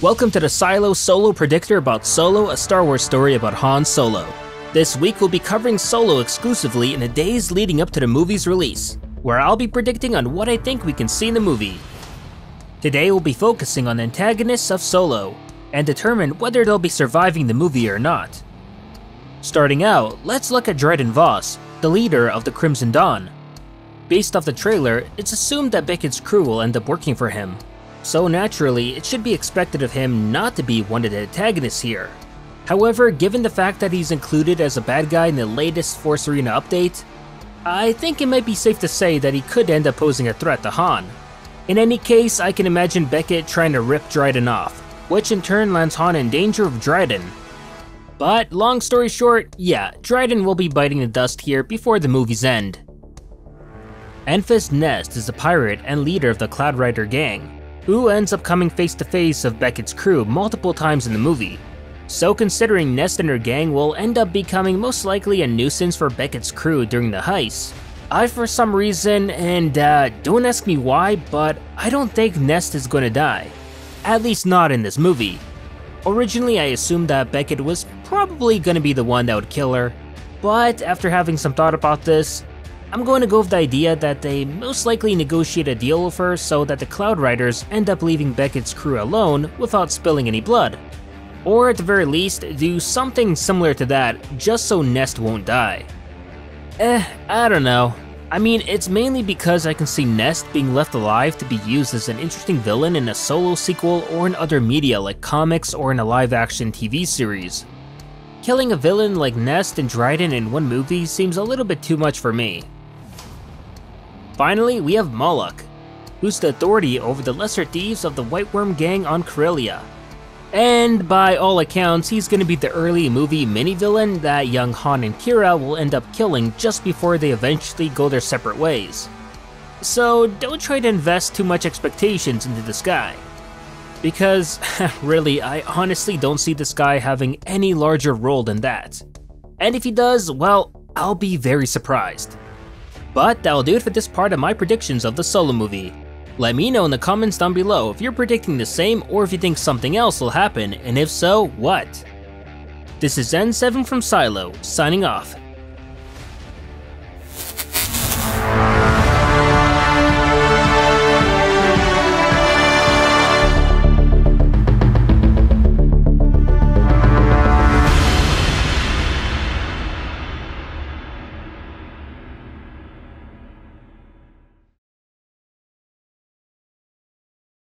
Welcome to the Silo Solo Predictor about Solo, a Star Wars story about Han Solo. This week we'll be covering Solo exclusively in the days leading up to the movie's release, where I'll be predicting on what I think we can see in the movie. Today we'll be focusing on the antagonists of Solo, and determine whether they'll be surviving the movie or not. Starting out, let's look at Dryden Voss, the leader of the Crimson Dawn. Based off the trailer, it's assumed that Beckett's crew will end up working for him, so naturally it should be expected of him not to be one of the antagonists here. However, given the fact that he's included as a bad guy in the latest Force Arena update, I think it might be safe to say that he could end up posing a threat to Han. In any case, I can imagine Beckett trying to rip Dryden off, which in turn lands Han in danger of Dryden. But long story short, yeah, Dryden will be biting the dust here before the movie's end. Enfys Nest is a pirate and leader of the Cloud Rider gang, who ends up coming face to face with Beckett's crew multiple times in the movie. So considering Nest and her gang will end up becoming most likely a nuisance for Beckett's crew during the heist, I for some reason, and don't ask me why, but I don't think Nest is gonna die. At least not in this movie. Originally I assumed that Beckett was probably gonna be the one that would kill her, but after having some thought about this, I'm going to go with the idea that they most likely negotiate a deal with her so that the Cloud Riders end up leaving Beckett's crew alone without spilling any blood. Or at the very least, do something similar to that just so Nest won't die. I don't know. I mean, it's mainly because I can see Nest being left alive to be used as an interesting villain in a Solo sequel or in other media like comics or in a live-action TV series. Killing a villain like Nest and Dryden in one movie seems a little bit too much for me. Finally, we have Moloch, who's the authority over the lesser thieves of the White Worm gang on Corellia. And by all accounts, he's gonna be the early movie mini-villain that young Han and Kira will end up killing just before they eventually go their separate ways. So don't try to invest too much expectations into this guy. Because, really, I honestly don't see this guy having any larger role than that. And if he does, well, I'll be very surprised. But that'll do it for this part of my predictions of the Solo movie. Let me know in the comments down below if you're predicting the same or if you think something else will happen, and if so, what? This is N7 from Silo, signing off.